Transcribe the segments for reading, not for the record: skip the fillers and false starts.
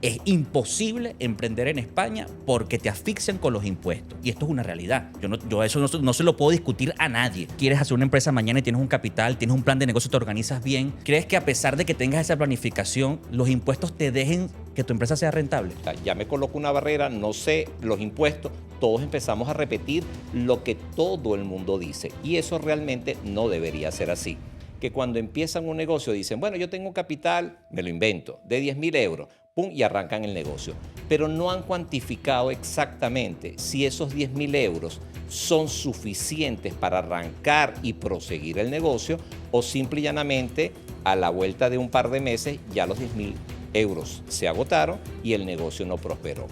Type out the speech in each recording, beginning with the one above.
Es imposible emprender en España porque te asfixian con los impuestos. Y esto es una realidad. Yo eso no se lo puedo discutir a nadie. Quieres hacer una empresa mañana y tienes un capital, tienes un plan de negocio, te organizas bien. ¿Crees que a pesar de que tengas esa planificación, los impuestos te dejen que tu empresa sea rentable? O sea, ya me coloco una barrera, no sé, los impuestos, todos empezamos a repetir lo que todo el mundo dice. Y eso realmente no debería ser así. Que cuando empiezan un negocio dicen, bueno, yo tengo un capital, me lo invento, de 10.000 euros, pum, y arrancan el negocio. Pero no han cuantificado exactamente si esos 10.000 euros son suficientes para arrancar y proseguir el negocio o simple y llanamente a la vuelta de un par de meses ya los 10.000 euros se agotaron y el negocio no prosperó.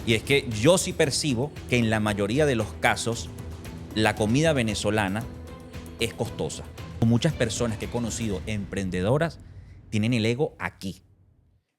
Y es que yo sí percibo que en la mayoría de los casos la comida venezolana es costosa. Muchas personas que he conocido emprendedoras tienen el ego aquí.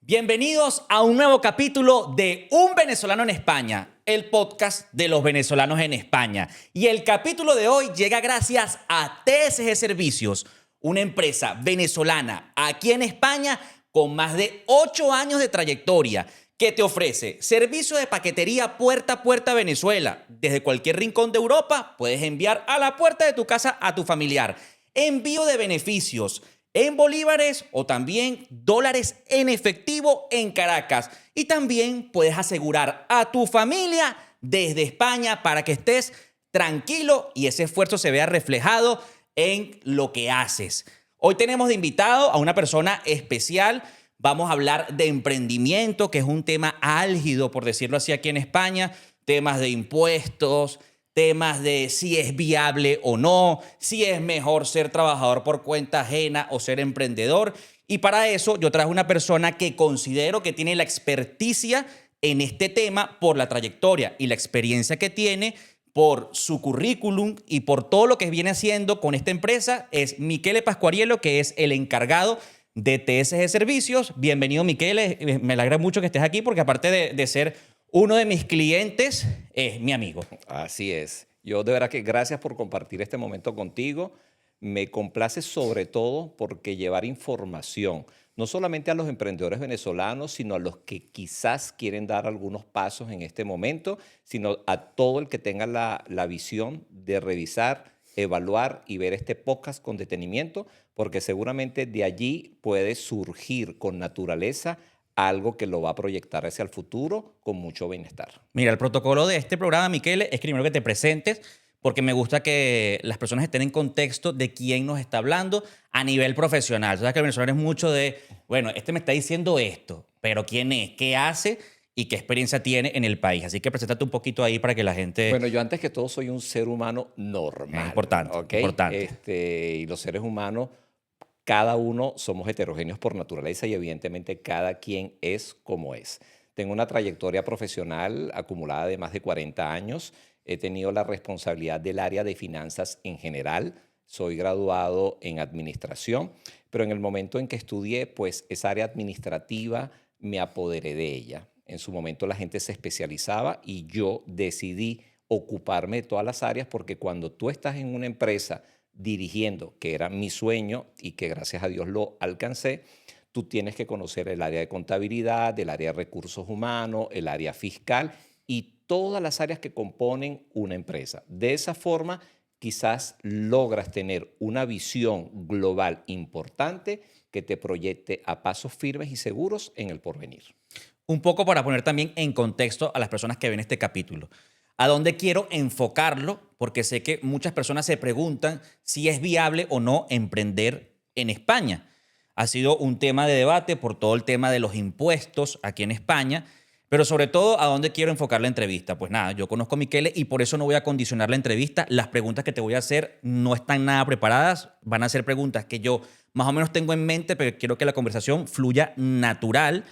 Bienvenidos a un nuevo capítulo de Un Venezolano en España, el podcast de los venezolanos en España. Y el capítulo de hoy llega gracias a TSG Servicios, una empresa venezolana aquí en España con más de 8 años de trayectoria, que te ofrece servicio de paquetería puerta a puerta a Venezuela. Desde cualquier rincón de Europa puedes enviar a la puerta de tu casa a tu familiar. Envío de beneficios en bolívares o también dólares en efectivo en Caracas. Y también puedes asegurar a tu familia desde España para que estés tranquilo y ese esfuerzo se vea reflejado en lo que haces. Hoy tenemos de invitado a una persona especial. Vamos a hablar de emprendimiento, que es un tema álgido, por decirlo así, aquí en España. Temas de impuestos, temas de si es viable o no, si es mejor ser trabajador por cuenta ajena o ser emprendedor. Y para eso yo traje una persona que considero que tiene la experticia en este tema por la trayectoria y la experiencia que tiene, por su currículum y por todo lo que viene haciendo con esta empresa. Es Michele Pasquariello, que es el encargado de TSG Servicios. Bienvenido, Michele. Me alegra mucho que estés aquí porque aparte de ser uno de mis clientes, es mi amigo. Así es. Yo de verdad que gracias por compartir este momento contigo. Me complace sobre todo porque llevar información, no solamente a los emprendedores venezolanos, sino a los que quizás quieren dar algunos pasos en este momento, sino a todo el que tenga la visión de revisar, evaluar y ver este podcast con detenimiento, porque seguramente de allí puede surgir con naturaleza algo que lo va a proyectar hacia el futuro con mucho bienestar. Mira, el protocolo de este programa, Michele, es que primero que te presentes, porque me gusta que las personas estén en contexto de quién nos está hablando a nivel profesional. Sabes que el venezolano es mucho de, bueno, este me está diciendo esto, pero ¿quién es? ¿Qué hace? ¿Y qué experiencia tiene en el país? Así que preséntate un poquito ahí para que la gente... Bueno, yo antes que todo soy un ser humano normal. Importante, ¿Ok? importante. Y los seres humanos, cada uno somos heterogéneos por naturaleza y evidentemente cada quien es como es. Tengo una trayectoria profesional acumulada de más de 40 años. He tenido la responsabilidad del área de finanzas en general. Soy graduado en administración, pero en el momento en que estudié, pues esa área administrativa me apoderé de ella. En su momento la gente se especializaba y yo decidí ocuparme de todas las áreas porque cuando tú estás en una empresa dirigiendo, que era mi sueño y que gracias a Dios lo alcancé, tú tienes que conocer el área de contabilidad, el área de recursos humanos, el área fiscal y todas las áreas que componen una empresa. De esa forma, quizás logras tener una visión global importante que te proyecte a pasos firmes y seguros en el porvenir. Un poco para poner también en contexto a las personas que ven este capítulo. ¿A dónde quiero enfocarlo? Porque sé que muchas personas se preguntan si es viable o no emprender en España. Ha sido un tema de debate por todo el tema de los impuestos aquí en España, pero sobre todo, ¿a dónde quiero enfocar la entrevista? Pues nada, yo conozco a Michele y por eso no voy a condicionar la entrevista. Las preguntas que te voy a hacer no están nada preparadas, van a ser preguntas que yo más o menos tengo en mente, pero quiero que la conversación fluya natural.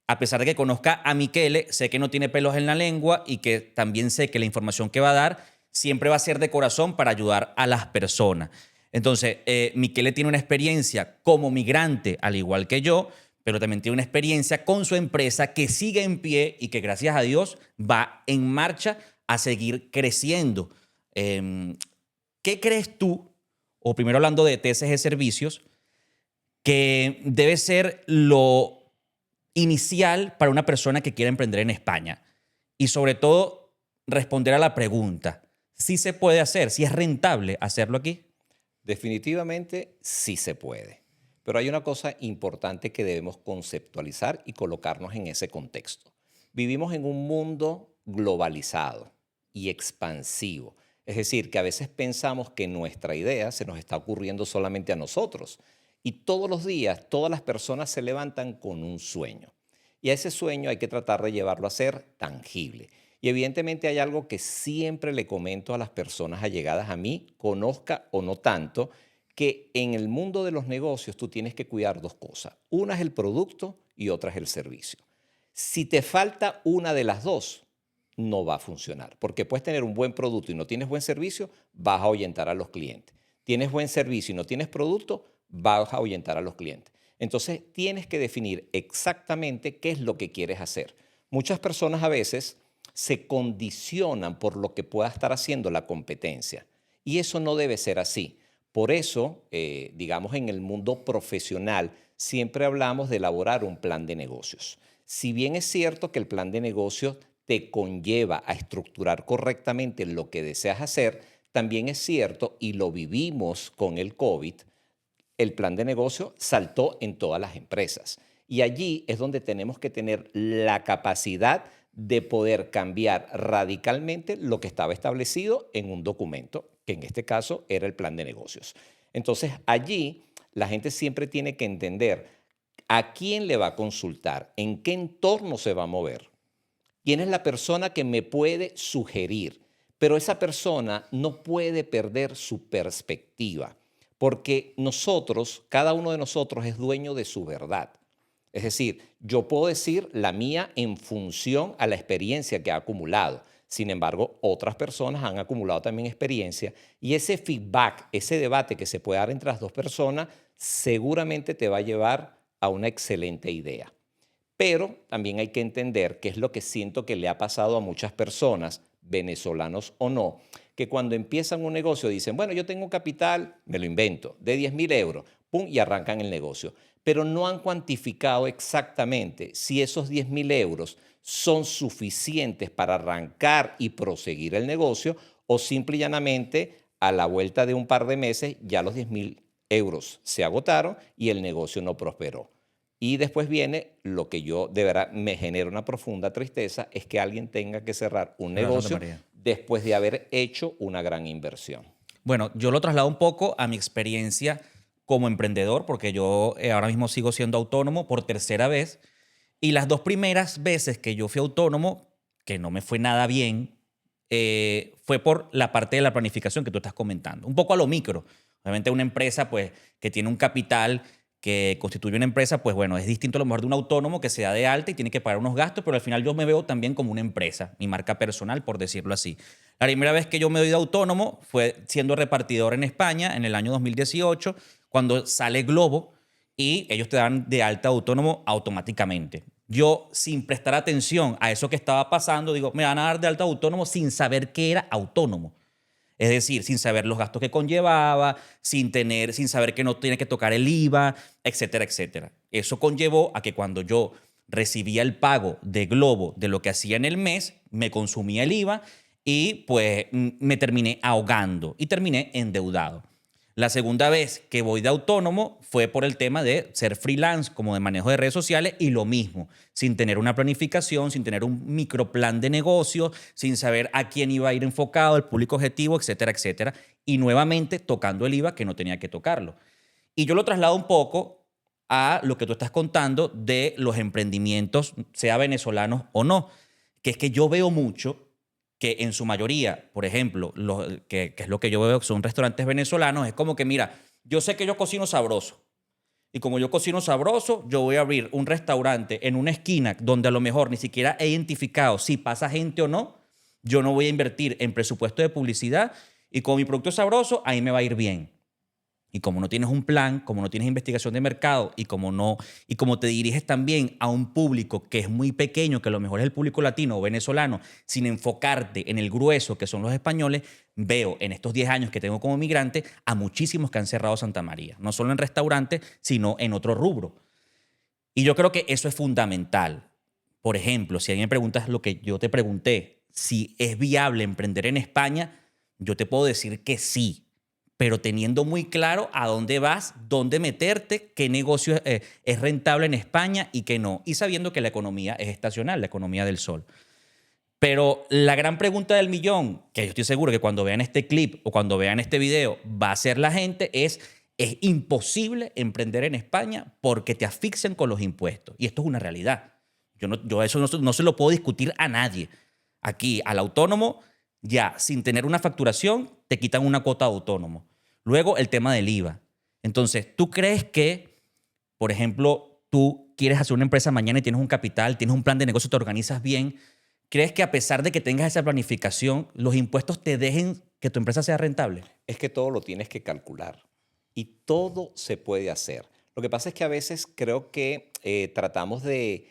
A pesar de que conozca a Michele, sé que no tiene pelos en la lengua y que también sé que la información que va a dar siempre va a ser de corazón para ayudar a las personas. Entonces, Michele tiene una experiencia como migrante, al igual que yo, pero también tiene una experiencia con su empresa que sigue en pie y que gracias a Dios va en marcha a seguir creciendo. ¿Qué crees tú, o primero hablando de TSG Servicios, que debe ser lo inicial para una persona que quiera emprender en España? Y sobre todo, responder a la pregunta, ¿sí se puede hacer? ¿Sí es rentable hacerlo aquí? Definitivamente sí se puede. Pero hay una cosa importante que debemos conceptualizar y colocarnos en ese contexto. Vivimos en un mundo globalizado y expansivo. Es decir, que a veces pensamos que nuestra idea se nos está ocurriendo solamente a nosotros. Y todos los días, todas las personas se levantan con un sueño. Y a ese sueño hay que tratar de llevarlo a ser tangible. Y evidentemente hay algo que siempre le comento a las personas allegadas a mí, conozca o no tanto, que en el mundo de los negocios tú tienes que cuidar dos cosas. Una es el producto y otra es el servicio. Si te falta una de las dos, no va a funcionar, porque puedes tener un buen producto y no tienes buen servicio, vas a ahuyentar a los clientes. Tienes buen servicio y no tienes producto, vas a ahuyentar a los clientes. Entonces tienes que definir exactamente qué es lo que quieres hacer. Muchas personas a veces se condicionan por lo que pueda estar haciendo la competencia y eso no debe ser así. Por eso, digamos, en el mundo profesional siempre hablamos de elaborar un plan de negocios. Si bien es cierto que el plan de negocios te conlleva a estructurar correctamente lo que deseas hacer, también es cierto, y lo vivimos con el COVID, el plan de negocio saltó en todas las empresas. Y allí es donde tenemos que tener la capacidad de poder cambiar radicalmente lo que estaba establecido en un documento, que en este caso era el plan de negocios. Entonces, allí la gente siempre tiene que entender a quién le va a consultar, en qué entorno se va a mover, quién es la persona que me puede sugerir, pero esa persona no puede perder su perspectiva, porque nosotros, cada uno de nosotros es dueño de su verdad. Es decir, yo puedo decir la mía en función a la experiencia que ha acumulado. Sin embargo, otras personas han acumulado también experiencia y ese feedback, ese debate que se puede dar entre las dos personas, seguramente te va a llevar a una excelente idea. Pero también hay que entender qué es lo que siento que le ha pasado a muchas personas, venezolanos o no, que cuando empiezan un negocio dicen, bueno, yo tengo un capital, me lo invento, de 10.000 euros, pum, y arrancan el negocio. Pero no han cuantificado exactamente si esos 10.000 euros son suficientes para arrancar y proseguir el negocio o simple y llanamente a la vuelta de un par de meses ya los 10.000 euros se agotaron y el negocio no prosperó. Y después viene lo que yo de verdad me genera una profunda tristeza, es que alguien tenga que cerrar un Perdón, Santa negocio María. después de haber hecho una gran inversión. Bueno, yo lo traslado un poco a mi experiencia como emprendedor, porque yo ahora mismo sigo siendo autónomo por tercera vez. Y las dos primeras veces que yo fui autónomo, que no me fue nada bien, fue por la parte de la planificación que tú estás comentando. Un poco a lo micro. Obviamente una empresa pues, que tiene un capital que constituye una empresa, pues bueno, es distinto a lo mejor de un autónomo que se da de alta y tiene que pagar unos gastos, pero al final yo me veo también como una empresa, mi marca personal, por decirlo así. La primera vez que yo me doy de autónomo fue siendo repartidor en España en el año 2018, cuando sale Globo y ellos te dan de alta autónomo automáticamente. Yo, sin prestar atención a eso que estaba pasando, digo, me van a dar de alta autónomo sin saber que era autónomo. Es decir, sin saber los gastos que conllevaba, sin saber que no tiene que tocar el IVA, etcétera, etcétera. Eso conllevó a que cuando yo recibía el pago de Globo de lo que hacía en el mes, me consumía el IVA y pues me terminé ahogando y terminé endeudado. La segunda vez que voy de autónomo fue por el tema de ser freelance, como de manejo de redes sociales, y lo mismo, sin tener una planificación, sin tener un microplan de negocio, sin saber a quién iba a ir enfocado, el público objetivo, etcétera, etcétera. Y nuevamente tocando el IVA que no tenía que tocarlo. Y yo lo traslado un poco a lo que tú estás contando de los emprendimientos, sea venezolanos o no, que es que yo veo mucho que en su mayoría, por ejemplo, que es lo que yo veo que son restaurantes venezolanos, es como que, mira, yo sé que yo cocino sabroso. Y como yo cocino sabroso, yo voy a abrir un restaurante en una esquina donde a lo mejor ni siquiera he identificado si pasa gente o no. Yo no voy a invertir en presupuesto de publicidad y con mi producto es sabroso, ahí me va a ir bien. Y como no tienes un plan, como no tienes investigación de mercado y como te diriges también a un público que es muy pequeño, que a lo mejor es el público latino o venezolano, sin enfocarte en el grueso que son los españoles, veo en estos 10 años que tengo como migrante a muchísimos que han cerrado Santa María, no solo en restaurantes, sino en otro rubro. Y yo creo que eso es fundamental. Por ejemplo, si a mí me preguntas lo que yo te pregunté, si es viable emprender en España, yo te puedo decir que sí, pero teniendo muy claro a dónde vas, dónde meterte, qué negocio es rentable en España y qué no. Y sabiendo que la economía es estacional, la economía del sol. Pero la gran pregunta del millón, que yo estoy seguro que cuando vean este clip o cuando vean este video va a ser la gente, es imposible emprender en España porque te asfixian con los impuestos. Y esto es una realidad. Yo eso no se lo puedo discutir a nadie. Aquí, al autónomo, ya sin tener una facturación, te quitan una cuota de autónomo. Luego, el tema del IVA. Entonces, ¿tú crees que, por ejemplo, tú quieres hacer una empresa mañana y tienes un capital, tienes un plan de negocio, te organizas bien? ¿Crees que a pesar de que tengas esa planificación, los impuestos te dejen que tu empresa sea rentable? Es que todo lo tienes que calcular y todo se puede hacer. Lo que pasa es que a veces creo que tratamos de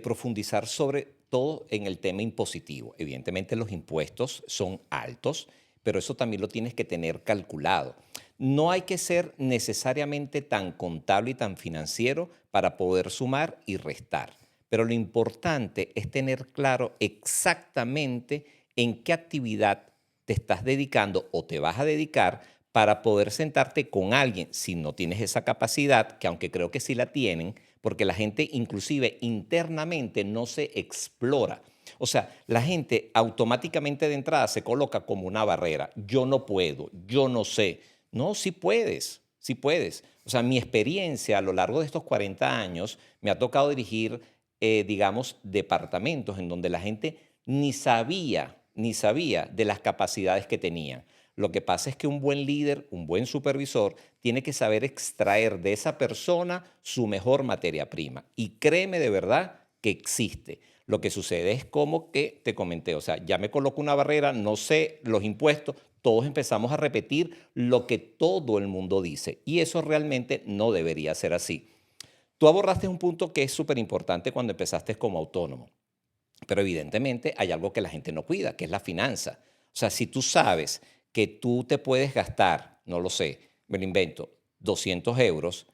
profundizar sobre todo en el tema impositivo. Evidentemente los impuestos son altos, pero eso también lo tienes que tener calculado. No hay que ser necesariamente tan contable y tan financiero para poder sumar y restar. Pero lo importante es tener claro exactamente en qué actividad te estás dedicando o te vas a dedicar para poder sentarte con alguien, si no tienes esa capacidad, que aunque creo que sí la tienen, porque la gente inclusive internamente no se explora. O sea, la gente automáticamente de entrada se coloca como una barrera. Yo no puedo, yo no sé. No, sí puedes, sí puedes. O sea, mi experiencia a lo largo de estos 40 años me ha tocado dirigir, digamos, departamentos en donde la gente ni sabía de las capacidades que tenían. Lo que pasa es que un buen líder, un buen supervisor, tiene que saber extraer de esa persona su mejor materia prima. Y créeme de verdad que existe. Lo que sucede es como que te comenté, o sea, ya me coloco una barrera, no sé los impuestos, todos empezamos a repetir lo que todo el mundo dice. Y eso realmente no debería ser así. Tú abordaste un punto que es súper importante cuando empezaste como autónomo, pero evidentemente hay algo que la gente no cuida, que es la finanza. O sea, si tú sabes que tú te puedes gastar, no lo sé, me lo invento, 200 euros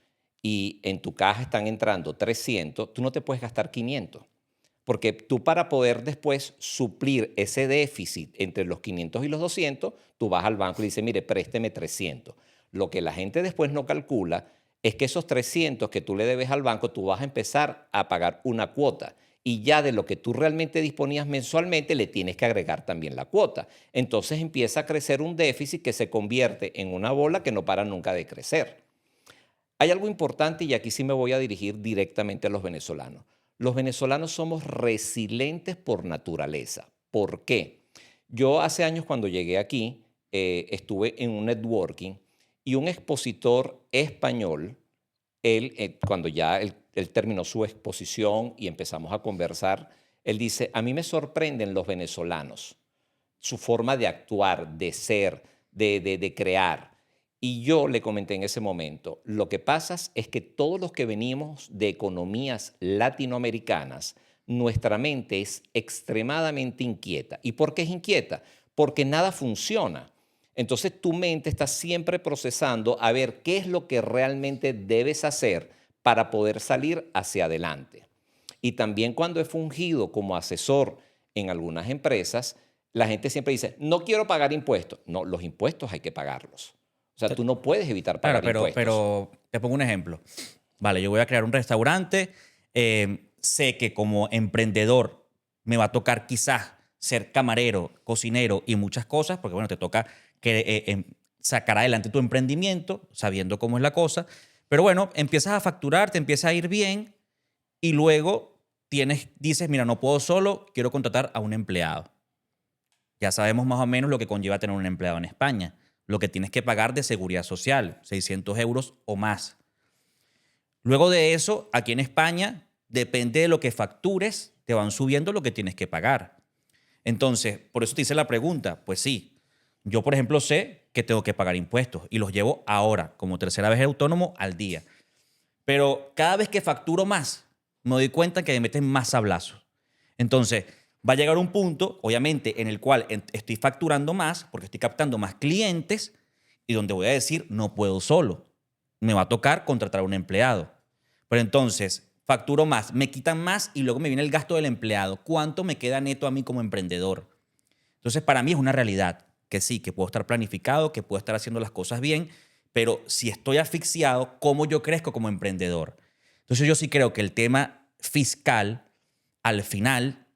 y en tu caja están entrando 300, tú no te puedes gastar 500. Porque tú para poder después suplir ese déficit entre los 500 y los 200, tú vas al banco y dices, mire, présteme 300. Lo que la gente después no calcula es que esos 300 que tú le debes al banco, tú vas a empezar a pagar una cuota. Y ya de lo que tú realmente disponías mensualmente, le tienes que agregar también la cuota. Entonces empieza a crecer un déficit que se convierte en una bola que no para nunca de crecer. Hay algo importante y aquí sí me voy a dirigir directamente a los venezolanos. Los venezolanos somos resilientes por naturaleza. ¿Por qué? Yo hace años cuando llegué aquí estuve en un networking y un expositor español, cuando ya él terminó su exposición y empezamos a conversar, él dice, a mí me sorprenden los venezolanos, su forma de actuar, de ser, de crear. Y yo le comenté en ese momento, lo que pasa es que todos los que venimos de economías latinoamericanas, nuestra mente es extremadamente inquieta. ¿Y por qué es inquieta? Porque nada funciona. Entonces tu mente está siempre procesando a ver qué es lo que realmente debes hacer para poder salir hacia adelante. Y también cuando he fungido como asesor en algunas empresas, la gente siempre dice, no quiero pagar impuestos. No, los impuestos hay que pagarlos. O sea, tú no puedes evitar Claro, pagar impuestos. pero te pongo un ejemplo. Vale, yo voy a crear un restaurante. Sé que como emprendedor me va a tocar quizás ser camarero, cocinero y muchas cosas, porque bueno, te toca sacar adelante tu emprendimiento sabiendo cómo es la cosa. Pero bueno, empiezas a facturar, te empieza a ir bien y luego dices, mira, no puedo solo, quiero contratar a un empleado. Ya sabemos más o menos lo que conlleva tener un empleado en España. Lo que tienes que pagar de seguridad social, 600 euros o más. Luego de eso, aquí en España, depende de lo que factures, te van subiendo lo que tienes que pagar. Entonces, por eso te hice la pregunta. Pues sí, yo por ejemplo sé que tengo que pagar impuestos y los llevo ahora, como tercera vez autónomo, al día. Pero cada vez que facturo más, me doy cuenta que me meten más sablazos. Entonces, va a llegar un punto, obviamente, en el cual estoy facturando más porque estoy captando más clientes y donde voy a decir, no puedo solo. Me va a tocar contratar a un empleado. Pero entonces, facturo más, me quitan más y luego me viene el gasto del empleado. ¿Cuánto me queda neto a mí como emprendedor? Entonces, para mí es una realidad que sí, que puedo estar planificado, que puedo estar haciendo las cosas bien, pero si estoy asfixiado, ¿cómo yo crezco como emprendedor? Entonces, yo sí creo que el tema fiscal, al final,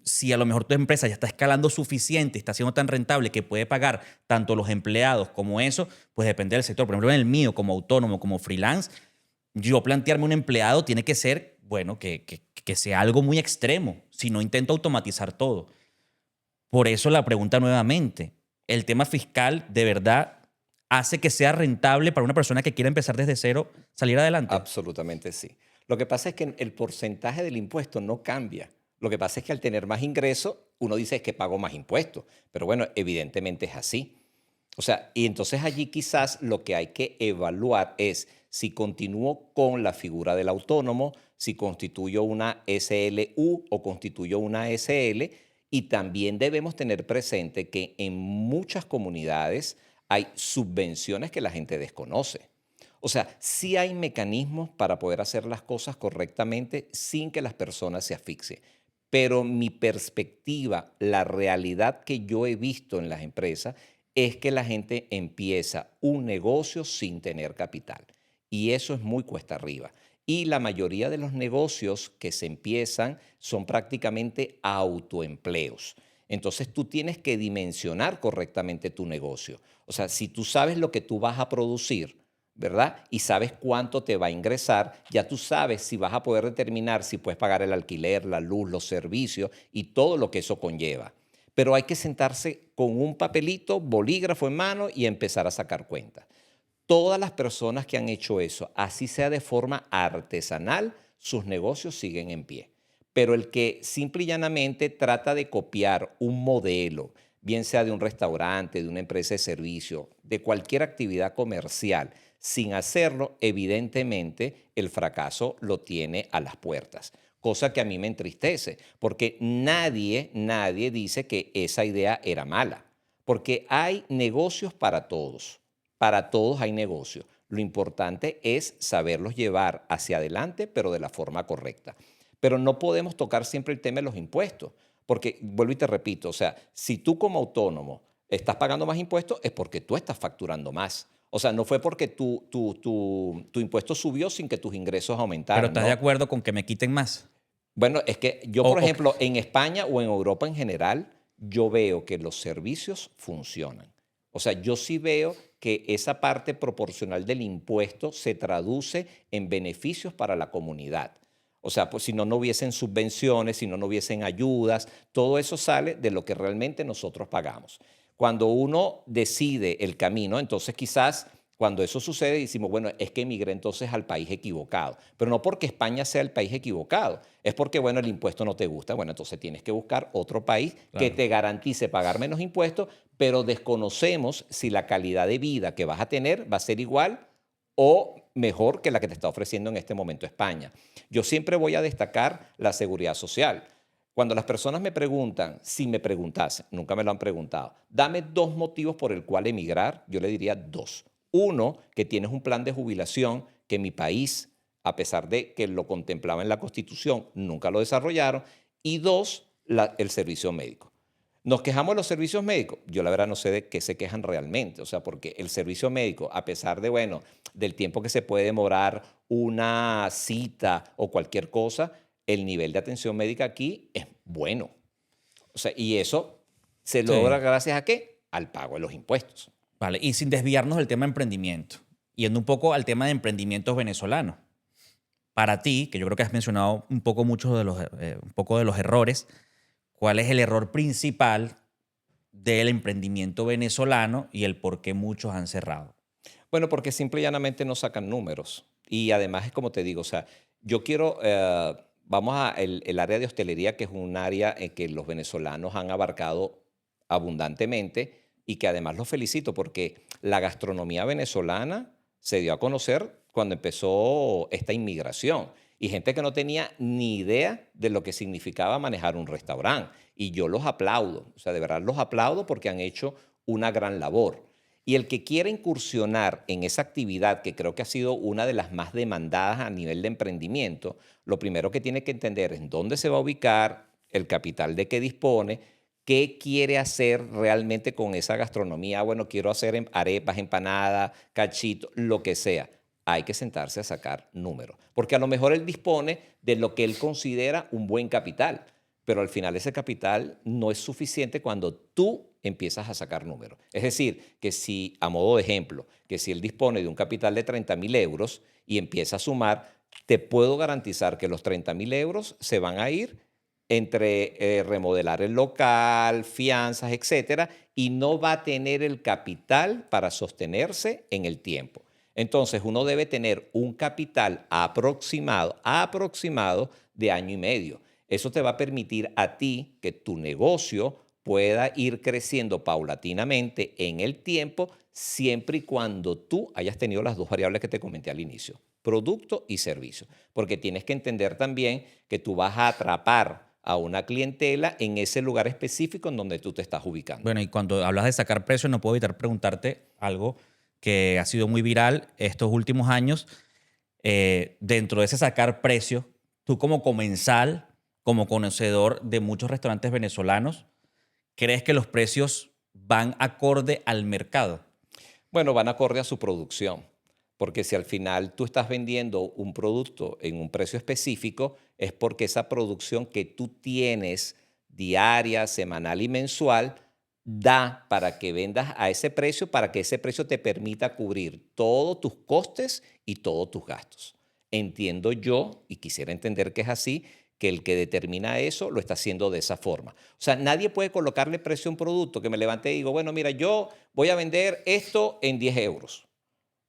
si a lo mejor tu empresa ya está escalando suficiente, está siendo tan rentable que puede pagar tanto los empleados como eso, pues depende del sector. Por ejemplo, en el mío, como autónomo, como freelance, yo plantearme un empleado tiene que ser, bueno, que sea algo muy extremo, si no intento automatizar todo. Por eso la pregunta nuevamente, ¿el tema fiscal de verdad hace que sea rentable para una persona que quiera empezar desde cero salir adelante? Absolutamente sí. Lo que pasa es que el porcentaje del impuesto no cambia. Lo que pasa es que al tener más ingresos, uno dice es que pago más impuestos. Pero bueno, evidentemente es así. O sea, y entonces allí quizás lo que hay que evaluar es si continúo con la figura del autónomo, si constituyo una SLU o constituyo una SL, y también debemos tener presente que en muchas comunidades hay subvenciones que la gente desconoce. O sea, sí hay mecanismos para poder hacer las cosas correctamente sin que las personas se asfixien. Pero mi perspectiva, la realidad que yo he visto en las empresas es que la gente empieza un negocio sin tener capital. Y eso es muy cuesta arriba. Y la mayoría de los negocios que se empiezan son prácticamente autoempleos. Entonces tú tienes que dimensionar correctamente tu negocio. O sea, si tú sabes lo que tú vas a producir, ¿verdad? Y sabes cuánto te va a ingresar, ya tú sabes si vas a poder determinar si puedes pagar el alquiler, la luz, los servicios y todo lo que eso conlleva. Pero hay que sentarse con un papelito, bolígrafo en mano y empezar a sacar cuentas. Todas las personas que han hecho eso, así sea de forma artesanal, sus negocios siguen en pie. Pero el que simple y llanamente trata de copiar un modelo, bien sea de un restaurante, de una empresa de servicio, de cualquier actividad comercial, sin hacerlo, evidentemente el fracaso lo tiene a las puertas. Cosa que a mí me entristece, porque nadie dice que esa idea era mala. Porque hay negocios para todos hay negocios. Lo importante es saberlos llevar hacia adelante, pero de la forma correcta. Pero no podemos tocar siempre el tema de los impuestos, porque vuelvo y te repito, o sea, si tú como autónomo estás pagando más impuestos, es porque tú estás facturando más. O sea, no fue porque tu impuesto subió sin que tus ingresos Pero aumentaran, ¿estás de ¿no? acuerdo con que me quiten más? Bueno, es que yo, O, por o- ejemplo, en España o en Europa en general, yo veo que los servicios funcionan. O sea, yo sí veo que esa parte proporcional del impuesto se traduce en beneficios para la comunidad. O sea, pues si no, no hubiesen subvenciones, si no, no hubiesen ayudas, todo eso sale de lo que realmente nosotros pagamos. Cuando uno decide el camino, entonces quizás cuando eso sucede decimos, bueno, es que emigré entonces al país equivocado. Pero no porque España sea el país equivocado, es porque, bueno, el impuesto no te gusta. Bueno, entonces tienes que buscar otro país que claro. te garantice pagar menos impuestos, pero desconocemos si la calidad de vida que vas a tener va a ser igual o mejor que la que te está ofreciendo en este momento España. Yo siempre voy a destacar la seguridad social. Cuando las personas me preguntan, si me preguntasen, nunca me lo han preguntado, dame dos motivos por el cual emigrar, yo le diría dos. Uno, que tienes un plan de jubilación que mi país, a pesar de que lo contemplaba en la Constitución, nunca lo desarrollaron. Y dos, el servicio médico. Nos quejamos de los servicios médicos. Yo la verdad no sé de qué se quejan realmente. O sea, porque el servicio médico, a pesar de, bueno, del tiempo que se puede demorar una cita o cualquier cosa, el nivel de atención médica aquí es bueno. O sea, y eso se logra Sí. gracias a qué? Al pago de los impuestos. Vale, y sin desviarnos del tema de emprendimiento, yendo un poco al tema de emprendimientos venezolanos. Para ti, que yo creo que has mencionado un poco, un poco de los errores, ¿cuál es el error principal del emprendimiento venezolano y el por qué muchos han cerrado? Bueno, porque simple y llanamente no sacan números. Y además es como te digo, o sea, yo quiero, vamos a el área de hostelería, que es un área en que los venezolanos han abarcado abundantemente y que además los felicito porque la gastronomía venezolana se dio a conocer cuando empezó esta inmigración y gente que no tenía ni idea de lo que significaba manejar un restaurante. Y yo los aplaudo, o sea, de verdad los aplaudo porque han hecho una gran labor. Y el que quiera incursionar en esa actividad, que creo que ha sido una de las más demandadas a nivel de emprendimiento, lo primero que tiene que entender es dónde se va a ubicar, el capital de qué dispone, qué quiere hacer realmente con esa gastronomía. Bueno, quiero hacer arepas, empanadas, cachitos, lo que sea. Hay que sentarse a sacar números, porque a lo mejor él dispone de lo que él considera un buen capital, pero al final ese capital no es suficiente cuando tú empiezas a sacar números. Es decir, que si, a modo de ejemplo, que si él dispone de un capital de 30.000 euros y empieza a sumar, te puedo garantizar que los 30.000 euros se van a ir entre remodelar el local, fianzas, etcétera, y no va a tener el capital para sostenerse en el tiempo. Entonces, uno debe tener un capital aproximado de año y medio. Eso te va a permitir a ti que tu negocio pueda ir creciendo paulatinamente en el tiempo, siempre y cuando tú hayas tenido las dos variables que te comenté al inicio, producto y servicio. Porque tienes que entender también que tú vas a atrapar a una clientela en ese lugar específico en donde tú te estás ubicando. Bueno, y cuando hablas de sacar precios, no puedo evitar preguntarte algo que ha sido muy viral estos últimos años. Dentro de ese sacar precios, tú como comensal, como conocedor de muchos restaurantes venezolanos, ¿crees que los precios van acorde al mercado? Bueno, van acorde a su producción, porque si al final tú estás vendiendo un producto en un precio específico, es porque esa producción que tú tienes diaria, semanal y mensual da para que vendas a ese precio, para que ese precio te permita cubrir todos tus costes y todos tus gastos. Entiendo yo, y quisiera entender que es así, que el que determina eso lo está haciendo de esa forma. O sea, nadie puede colocarle precio a un producto que me levante y digo, bueno, mira, yo voy a vender esto en 10 euros.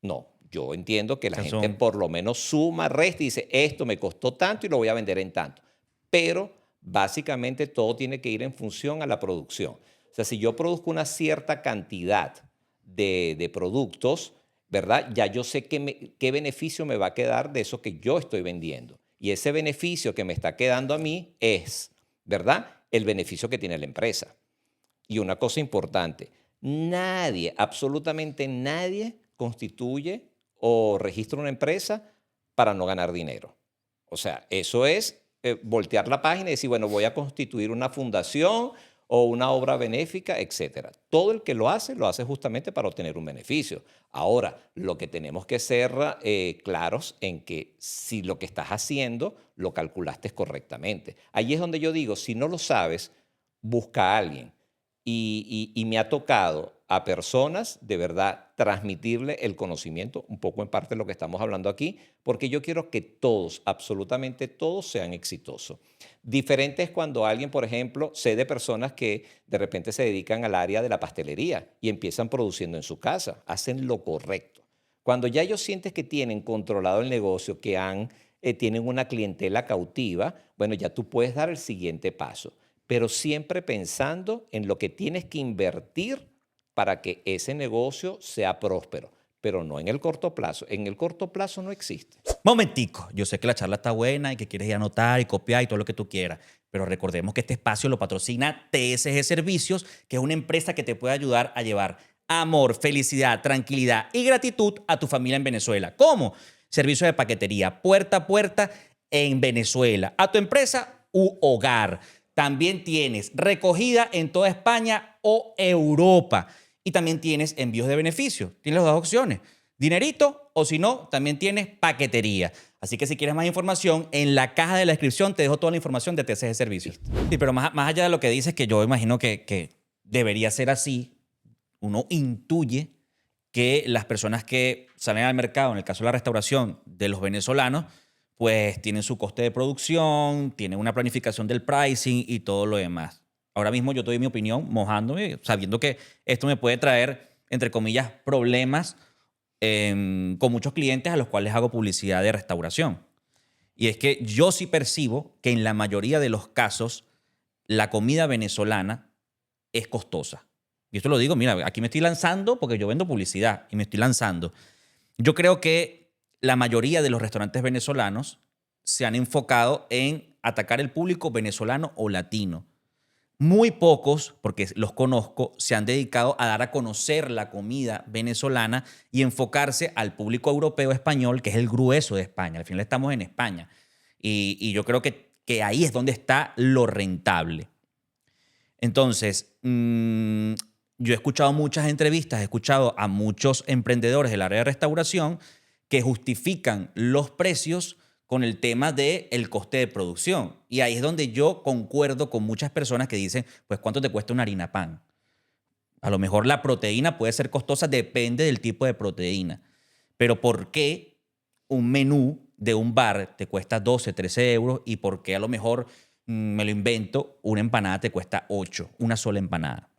No, yo entiendo que O la sea, gente por lo menos suma, resta y dice, esto me costó tanto y lo voy a vender en tanto. Pero básicamente todo tiene que ir en función a la producción. O sea, si yo produzco una cierta cantidad de productos, ¿verdad? Ya yo sé qué beneficio me va a quedar de eso que yo estoy vendiendo. Y ese beneficio que me está quedando a mí es, ¿verdad? El beneficio que tiene la empresa. Y una cosa importante, nadie, absolutamente nadie constituye o registra una empresa para no ganar dinero. O sea, eso es voltear la página y decir, bueno, voy a constituir una fundación o una obra benéfica, etcétera. Todo el que lo hace justamente para obtener un beneficio. Ahora, lo que tenemos que ser claros en que si lo que estás haciendo lo calculaste correctamente. Ahí es donde yo digo, si no lo sabes, busca a alguien y me ha tocado a personas de verdad transmitirle el conocimiento, un poco en parte de lo que estamos hablando aquí, porque yo quiero que todos, absolutamente todos, sean exitosos. Diferente es cuando alguien, por ejemplo, sé de personas que de repente se dedican al área de la pastelería y empiezan produciendo en su casa, hacen lo correcto. Cuando ya ellos sienten que tienen controlado el negocio, que tienen una clientela cautiva, bueno, ya tú puedes dar el siguiente paso, pero siempre pensando en lo que tienes que invertir para que ese negocio sea próspero, pero no en el corto plazo. En el corto plazo no existe. Momentico, yo sé que la charla está buena y que quieres ir a anotar y copiar y todo lo que tú quieras, pero recordemos que este espacio lo patrocina TSG Servicios, que es una empresa que te puede ayudar a llevar amor, felicidad, tranquilidad y gratitud a tu familia en Venezuela. ¿Cómo? Servicio de paquetería puerta a puerta en Venezuela, a tu empresa u hogar. También tienes recogida en toda España o Europa. Y también tienes envíos de beneficio. Tienes las dos opciones. Dinerito o si no, también tienes paquetería. Así que si quieres más información, en la caja de la descripción te dejo toda la información de TCG Servicios. Sí, pero más allá de lo que dices, que yo imagino que debería ser así, uno intuye que las personas que salen al mercado, en el caso de la restauración de los venezolanos, pues tienen su coste de producción, tienen una planificación del pricing y todo lo demás. Ahora mismo yo te doy mi opinión mojándome, sabiendo que esto me puede traer, entre comillas, problemas con muchos clientes a los cuales hago publicidad de restauración. Y es que yo sí percibo que en la mayoría de los casos la comida venezolana es costosa. Y esto lo digo, mira, aquí me estoy lanzando porque yo vendo publicidad y me estoy lanzando. Yo creo que la mayoría de los restaurantes venezolanos se han enfocado en atacar el público venezolano o latino. Muy pocos, porque los conozco, se han dedicado a dar a conocer la comida venezolana y enfocarse al público europeo español, que es el grueso de España. Al final estamos en España. Y yo creo que ahí es donde está lo rentable. Entonces, yo he escuchado muchas entrevistas, he escuchado a muchos emprendedores del área de restauración que justifican los precios con el tema del coste de producción. Y ahí es donde yo concuerdo con muchas personas que dicen, pues, ¿cuánto te cuesta una harina pan? A lo mejor la proteína puede ser costosa, depende del tipo de proteína. Pero ¿por qué un menú de un bar te cuesta 12, 13 euros y por qué a lo mejor, me lo invento, una empanada te cuesta 8, una sola empanada?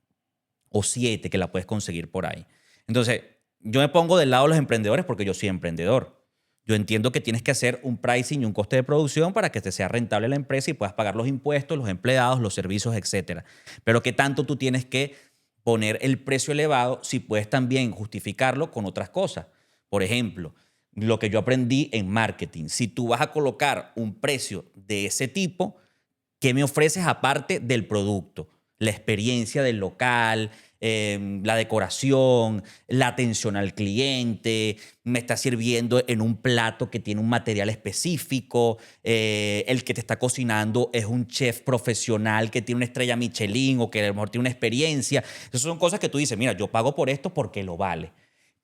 O 7 que la puedes conseguir por ahí. Entonces, yo me pongo del lado de los emprendedores porque yo soy emprendedor. Yo entiendo que tienes que hacer un pricing y un coste de producción para que te sea rentable la empresa y puedas pagar los impuestos, los empleados, los servicios, etcétera. Pero ¿qué tanto tú tienes que poner el precio elevado si puedes también justificarlo con otras cosas? Por ejemplo, lo que yo aprendí en marketing. Si tú vas a colocar un precio de ese tipo, ¿qué me ofreces aparte del producto? La experiencia del local, la decoración, la atención al cliente, me está sirviendo en un plato que tiene un material específico, el que te está cocinando es un chef profesional que tiene una estrella Michelin o que a lo mejor tiene una experiencia. Esas son cosas que tú dices, mira, yo pago por esto porque lo vale.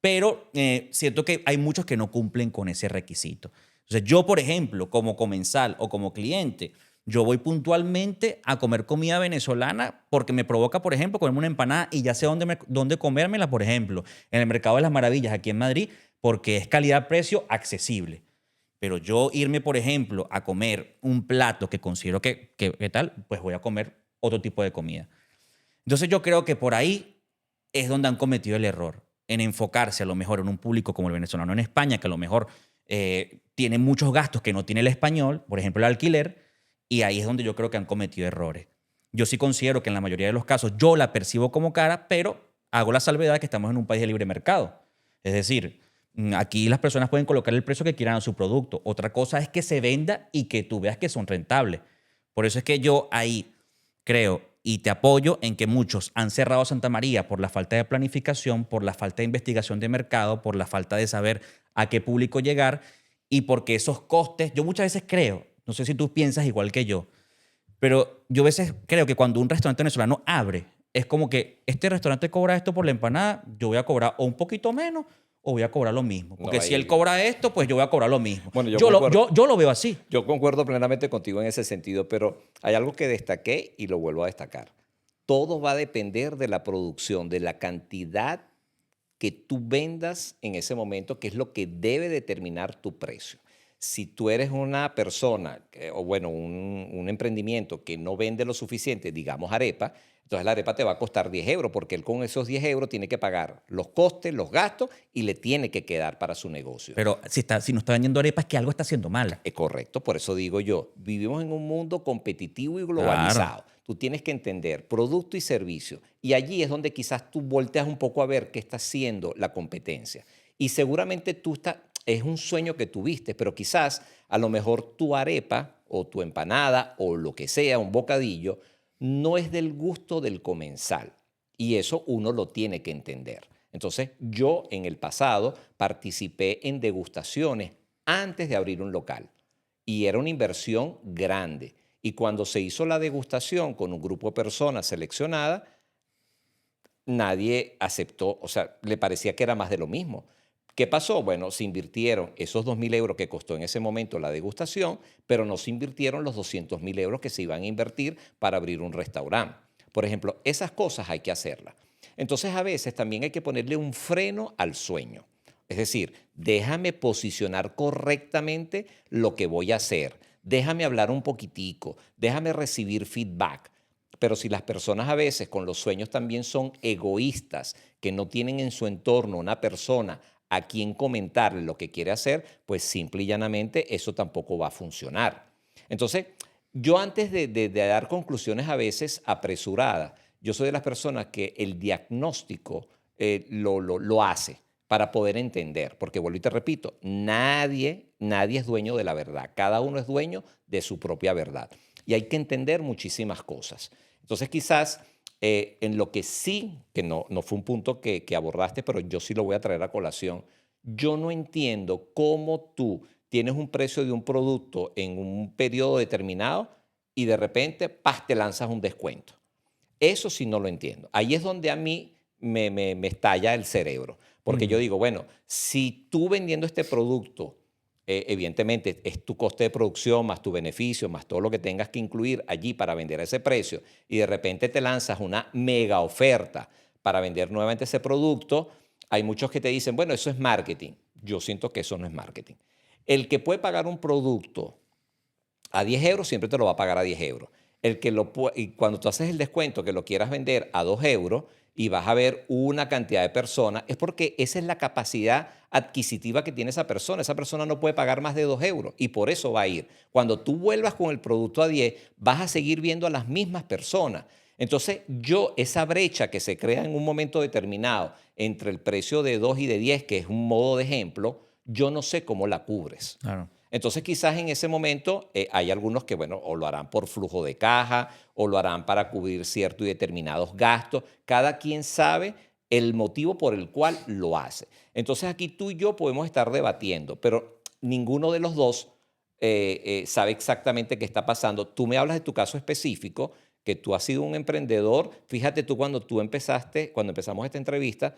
Pero siento que hay muchos que no cumplen con ese requisito. Entonces, yo, por ejemplo, como comensal o como cliente, yo voy puntualmente a comer comida venezolana porque me provoca, por ejemplo, comerme una empanada y ya sé dónde comérmela, por ejemplo, en el Mercado de las Maravillas, aquí en Madrid, porque es calidad-precio accesible. Pero yo irme, por ejemplo, a comer un plato que considero que tal, pues voy a comer otro tipo de comida. Entonces yo creo que por ahí es donde han cometido el error, en enfocarse a lo mejor en un público como el venezolano en España, que a lo mejor tiene muchos gastos que no tiene el español, por ejemplo el alquiler, y ahí es donde yo creo que han cometido errores. Yo sí considero que en la mayoría de los casos yo la percibo como cara, pero hago la salvedad que estamos en un país de libre mercado. Es decir, aquí las personas pueden colocar el precio que quieran a su producto. Otra cosa es que se venda y que tú veas que son rentables. Por eso es que yo ahí creo y te apoyo en que muchos han cerrado Santa María por la falta de planificación, por la falta de investigación de mercado, por la falta de saber a qué público llegar y porque esos costes, yo muchas veces creo, no sé si tú piensas igual que yo, pero yo a veces creo que cuando un restaurante venezolano abre, es como que este restaurante cobra esto por la empanada, yo voy a cobrar o un poquito menos o voy a cobrar lo mismo. No Porque si él hay... cobra esto, pues yo voy a cobrar lo mismo. Bueno, Yo lo veo así. yo concuerdo plenamente contigo en ese sentido, pero hay algo que destaqué y lo vuelvo a destacar. Todo va a depender de la producción, de la cantidad que tú vendas en ese momento, que es lo que debe determinar tu precio. Si tú eres una persona, o bueno, un emprendimiento que no vende lo suficiente, digamos arepa, entonces la arepa te va a costar 10 euros, porque él con esos 10 euros tiene que pagar los costes, los gastos y le tiene que quedar para su negocio. Pero si no está vendiendo arepas, es que algo está haciendo mal. Es correcto, por eso digo yo, vivimos en un mundo competitivo y globalizado. Claro. Tú tienes que entender producto y servicio. Y allí es donde quizás tú volteas un poco a ver qué está haciendo la competencia. Y seguramente es un sueño que tuviste, pero quizás a lo mejor tu arepa o tu empanada o lo que sea, un bocadillo, no es del gusto del comensal. Y eso uno lo tiene que entender. Entonces, yo en el pasado participé en degustaciones antes de abrir un local y era una inversión grande. Y cuando se hizo la degustación con un grupo de personas seleccionadas, nadie aceptó, o sea, le parecía que era más de lo mismo. ¿Qué pasó? Bueno, se invirtieron esos 2.000 euros que costó en ese momento la degustación, pero no se invirtieron los 200.000 euros que se iban a invertir para abrir un restaurante. Por ejemplo, esas cosas hay que hacerlas. Entonces, a veces también hay que ponerle un freno al sueño. Es decir, déjame posicionar correctamente lo que voy a hacer. Déjame hablar un poquitico. Déjame recibir feedback. Pero si las personas a veces con los sueños también son egoístas, que no tienen en su entorno una persona a quien comentarle lo que quiere hacer, pues simple y llanamente eso tampoco va a funcionar. Entonces, yo antes de dar conclusiones a veces apresuradas, yo soy de las personas que el diagnóstico lo hace para poder entender, porque vuelvo y te repito, nadie es dueño de la verdad, cada uno es dueño de su propia verdad y hay que entender muchísimas cosas. Entonces quizás en lo que sí, que no fue un punto que abordaste, pero yo sí lo voy a traer a colación, yo no entiendo cómo tú tienes un precio de un producto en un periodo determinado y de repente, ¡paz!, te lanzas un descuento. Eso sí no lo entiendo. Ahí es donde a mí me estalla el cerebro, porque yo Mm, digo, bueno, si tú vendiendo este producto, evidentemente es tu coste de producción más tu beneficio, más todo lo que tengas que incluir allí para vender a ese precio, y de repente te lanzas una mega oferta para vender nuevamente ese producto, hay muchos que te dicen, bueno, eso es marketing. Yo siento que eso no es marketing. El que puede pagar un producto a 10 euros siempre te lo va a pagar a 10 euros. Y cuando tú haces el descuento que lo quieras vender a 2 euros y vas a ver una cantidad de personas, es porque esa es la capacidad adquisitiva que tiene esa persona. Esa persona no puede pagar más de 2 euros y por eso va a ir. Cuando tú vuelvas con el producto a 10, vas a seguir viendo a las mismas personas. Entonces, esa brecha que se crea en un momento determinado entre el precio de 2 y de 10, que es un modo de ejemplo, yo no sé cómo la cubres. claro. Entonces quizás en ese momento hay algunos que, bueno, o lo harán por flujo de caja o lo harán para cubrir ciertos y determinados gastos. Cada quien sabe el motivo por el cual lo hace. Entonces aquí tú y yo podemos estar debatiendo, pero ninguno de los dos sabe exactamente qué está pasando. Tú me hablas de tu caso específico, que tú has sido un emprendedor. Fíjate tú cuando empezamos esta entrevista,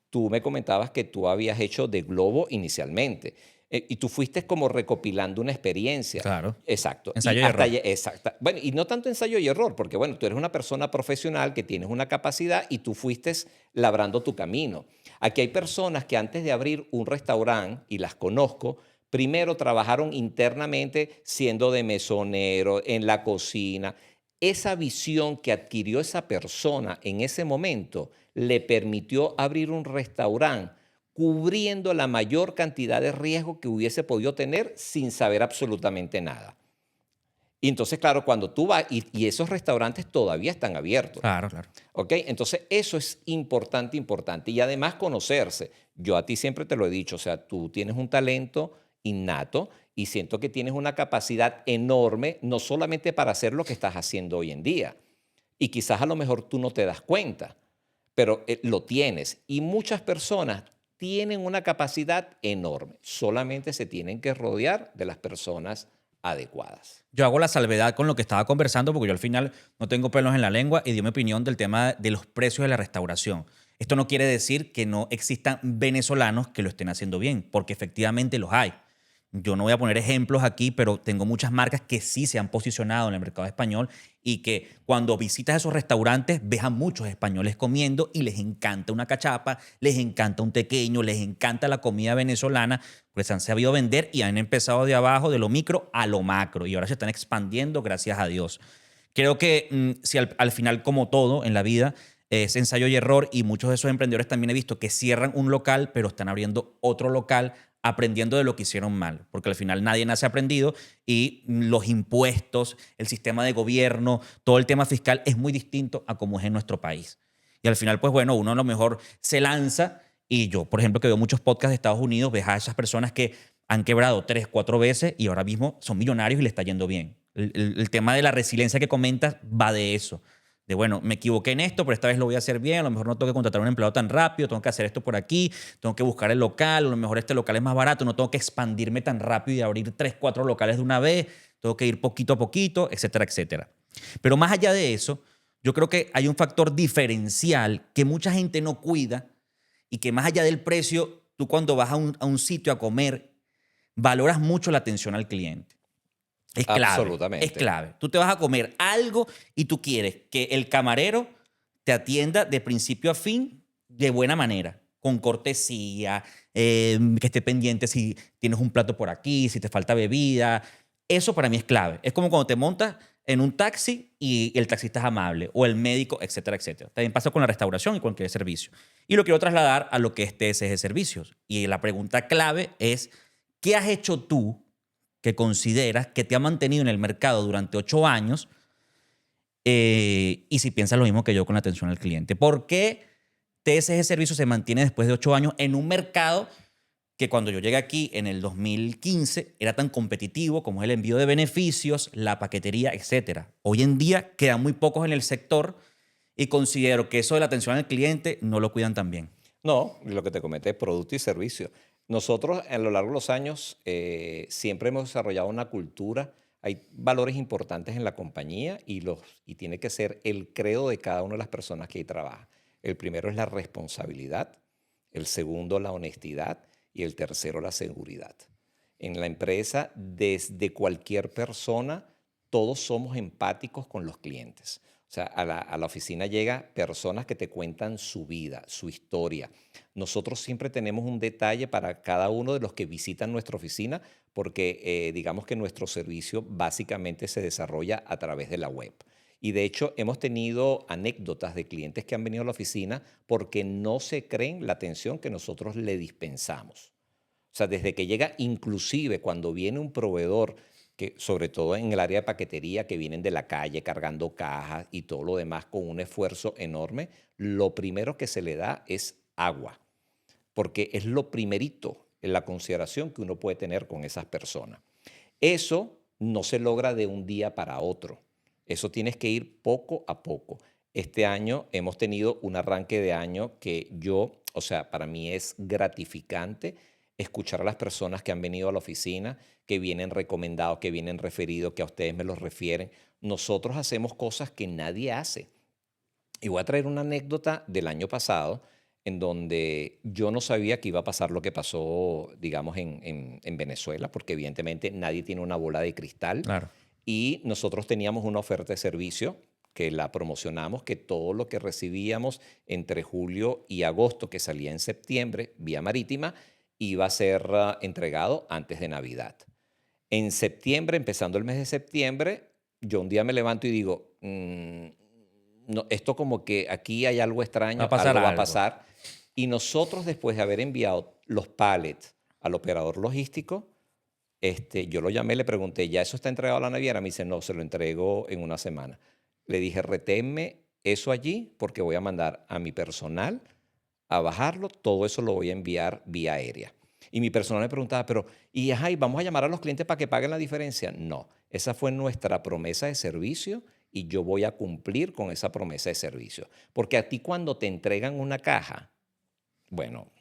tú me comentabas que tú habías hecho de Globo inicialmente. Y tú fuiste como recopilando una experiencia. Claro. Exacto. Ensayo y error. Exacta. Bueno, y no tanto ensayo y error, porque bueno, tú eres una persona profesional que tienes una capacidad y tú fuiste labrando tu camino. Aquí hay personas que antes de abrir un restaurante, y las conozco, primero trabajaron internamente siendo de mesonero, en la cocina. Esa visión que adquirió esa persona en ese momento le permitió abrir un restaurante cubriendo la mayor cantidad de riesgo que hubiese podido tener sin saber absolutamente nada. Y entonces, claro, cuando tú vas, y esos restaurantes todavía están abiertos, Claro, claro. ¿ok? Entonces, eso es importante, importante. Y además conocerse. Yo a ti siempre te lo he dicho, o sea, tú tienes un talento innato y siento que tienes una capacidad enorme, no solamente para hacer lo que estás haciendo hoy en día. Y quizás a lo mejor tú no te das cuenta, pero lo tienes. Y muchas personas tienen una capacidad enorme. Solamente se tienen que rodear de las personas adecuadas. Yo hago la salvedad con lo que estaba conversando porque yo al final no tengo pelos en la lengua y di mi opinión del tema de los precios de la restauración. Esto no quiere decir que no existan venezolanos que lo estén haciendo bien, porque efectivamente los hay. Yo no voy a poner ejemplos aquí, pero tengo muchas marcas que sí se han posicionado en el mercado español y que cuando visitas esos restaurantes ves a muchos españoles comiendo y les encanta una cachapa, les encanta un tequeño, les encanta la comida venezolana, pues se han sabido vender y han empezado de abajo, de lo micro a lo macro, y ahora se están expandiendo, gracias a Dios. Creo que si al final, como todo en la vida, es ensayo y error, y muchos de esos emprendedores también he visto que cierran un local, pero están abriendo otro local aprendiendo de lo que hicieron mal, porque al final nadie nace aprendido y los impuestos, el sistema de gobierno, todo el tema fiscal es muy distinto a como es en nuestro país. Y al final, pues bueno, uno a lo mejor se lanza y yo, por ejemplo, que veo muchos podcasts de Estados Unidos, ves a esas personas que han quebrado 3, 4 veces y ahora mismo son millonarios y le está yendo bien. El tema de la resiliencia que comentas va de eso. De bueno, me equivoqué en esto, pero esta vez lo voy a hacer bien. A lo mejor no tengo que contratar a un empleado tan rápido, tengo que hacer esto por aquí, tengo que buscar el local, a lo mejor este local es más barato, no tengo que expandirme tan rápido y abrir 3, 4 locales de una vez, tengo que ir poquito a poquito, etcétera, etcétera. Pero más allá de eso, yo creo que hay un factor diferencial que mucha gente no cuida y que más allá del precio, tú cuando vas a un sitio a comer, valoras mucho la atención al cliente. Es clave, es Absolutamente. clave. Tú te vas a comer algo y tú quieres que el camarero te atienda de principio a fin de buena manera, con cortesía, que esté pendiente si tienes un plato por aquí, si te falta bebida. Eso para mí es clave. Es como cuando te montas en un taxi y el taxista es amable, o el médico, etcétera, etcétera. También pasa con la restauración y cualquier servicio. Y lo quiero trasladar a lo que es TSG Servicios. Y la pregunta clave es, ¿qué has hecho tú que consideras que te ha mantenido en el mercado durante 8 años, y si piensas lo mismo que yo con la atención al cliente? ¿Por qué TSG Servicios se mantiene después de 8 años en un mercado que cuando yo llegué aquí en el 2015 era tan competitivo como es el envío de beneficios, la paquetería, etcétera. Hoy en día quedan muy pocos en el sector y considero que eso de la atención al cliente no lo cuidan tan bien. No, lo que te comenté, producto y servicio. Nosotros a lo largo de los años siempre hemos desarrollado una cultura, hay valores importantes en la compañía y tiene que ser el credo de cada una de las personas que ahí trabaja. El primero es la responsabilidad, el segundo la honestidad y el tercero la seguridad. En la empresa, desde cualquier persona, todos somos empáticos con los clientes. O sea, a la oficina llega personas que te cuentan su vida, su historia. Nosotros siempre tenemos un detalle para cada uno de los que visitan nuestra oficina porque digamos que nuestro servicio básicamente se desarrolla a través de la web. Y de hecho hemos tenido anécdotas de clientes que han venido a la oficina porque no se creen la atención que nosotros le dispensamos. O sea, desde que llega, inclusive cuando viene un proveedor, que sobre todo en el área de paquetería, que vienen de la calle cargando cajas y todo lo demás con un esfuerzo enorme, lo primero que se le da es agua, porque es lo primerito en la consideración que uno puede tener con esas personas. Eso no se logra de un día para otro. Eso tienes que ir poco a poco. Este año hemos tenido un arranque de año que o sea, para mí es gratificante escuchar a las personas que han venido a la oficina, que vienen recomendados, que vienen referidos, que a ustedes me los refieren. Nosotros hacemos cosas que nadie hace. Y voy a traer una anécdota del año pasado en donde yo no sabía que iba a pasar lo que pasó, digamos, en Venezuela, porque evidentemente nadie tiene una bola de cristal. Claro. Y nosotros teníamos una oferta de servicio que la promocionamos, que todo lo que recibíamos entre julio y agosto, que salía en septiembre vía marítima, iba a ser entregado antes de Navidad. En septiembre, empezando el mes de septiembre, yo un día me levanto y digo, no, esto como que aquí hay algo extraño, Va a pasar algo va a algo. pasar. Y nosotros, después de haber enviado los pallets al operador logístico, yo lo llamé, le pregunté, ¿ya eso está entregado a la naviera? Me dice, no, se lo entrego en una semana. Le dije, reténme eso allí porque voy a mandar a mi personal a bajarlo, todo eso lo voy a enviar vía aérea. Y mi personal me preguntaba, pero, ¿y vamos a llamar a los clientes para que paguen la diferencia? No, esa fue nuestra promesa de servicio y yo voy a cumplir con esa promesa de servicio. Porque a ti cuando te entregan una caja, bueno,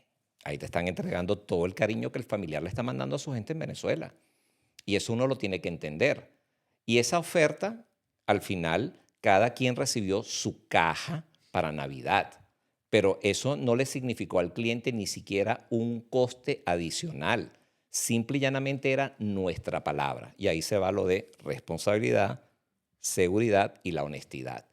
ahí te están entregando todo el cariño que el familiar le está mandando a su gente en Venezuela. Y eso uno lo tiene que entender. Y esa oferta, al final, cada quien recibió su caja para Navidad. Pero eso no le significó al cliente ni siquiera un coste adicional. Simple y llanamente era nuestra palabra. Y ahí se va lo de responsabilidad, seguridad y la honestidad.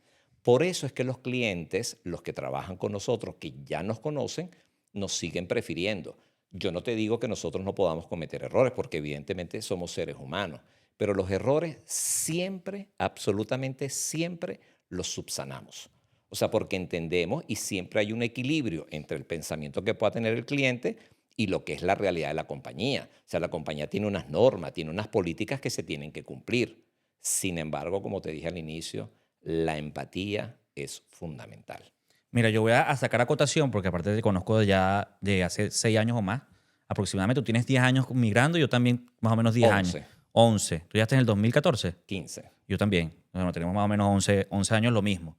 Por eso es que los clientes, los que trabajan con nosotros, que ya nos conocen, nos siguen prefiriendo. Yo no te digo que nosotros no podamos cometer errores, porque evidentemente somos seres humanos, pero los errores siempre, absolutamente siempre, los subsanamos. O sea, porque entendemos y siempre hay un equilibrio entre el pensamiento que pueda tener el cliente y lo que es la realidad de la compañía. O sea, la compañía tiene unas normas, tiene unas políticas que se tienen que cumplir. Sin embargo, como te dije al inicio, la empatía es fundamental. Mira, yo voy a sacar acotación porque aparte te conozco ya de hace 6 años o más. Aproximadamente tú tienes 10 años migrando, yo también más o menos 10 años. 11. ¿Tú ya estás en el 2014? 15. Yo también. Bueno, tenemos más o menos 11 años lo mismo.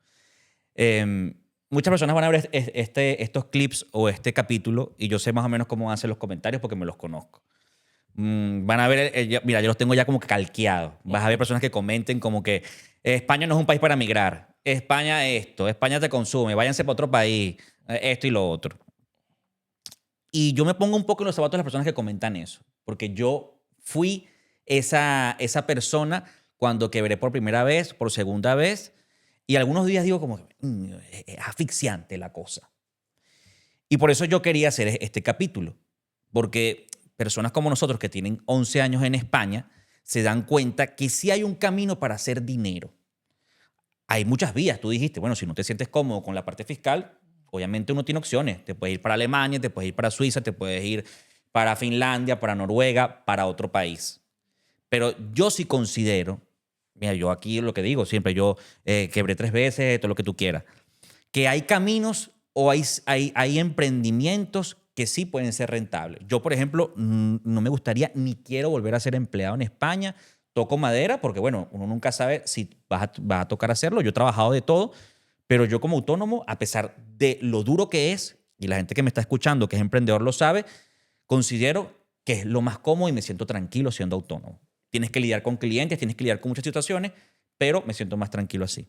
Muchas personas van a ver estos clips o este capítulo y yo sé más o menos cómo hacen los comentarios porque me los conozco. Van a ver, mira, yo los tengo ya como que calqueados. Vas a ver personas que comenten como que España no es un país para migrar. España esto, España te consume, váyanse para otro país, esto y lo otro. Y yo me pongo un poco en los zapatos de las personas que comentan eso, porque yo fui esa persona cuando quebré por primera vez, por segunda vez, y algunos días digo como, es asfixiante la cosa. Y por eso yo quería hacer este capítulo, porque personas como nosotros que tienen 11 años en España se dan cuenta que sí hay un camino para hacer dinero. Hay muchas vías. Tú dijiste, bueno, si no te sientes cómodo con la parte fiscal, obviamente uno tiene opciones. Te puedes ir para Alemania, te puedes ir para Suiza, te puedes ir para Finlandia, para Noruega, para otro país. Pero yo sí considero, mira, yo aquí lo que digo siempre, yo quebré 3 veces, todo lo que tú quieras, que hay caminos o hay emprendimientos que sí pueden ser rentables. Yo, por ejemplo, no me gustaría ni quiero volver a ser empleado en España. Toco madera porque, bueno, uno nunca sabe si vas a tocar hacerlo. Yo he trabajado de todo, pero yo como autónomo, a pesar de lo duro que es, y la gente que me está escuchando, que es emprendedor, lo sabe, considero que es lo más cómodo y me siento tranquilo siendo autónomo. Tienes que lidiar con clientes, tienes que lidiar con muchas situaciones, pero me siento más tranquilo así.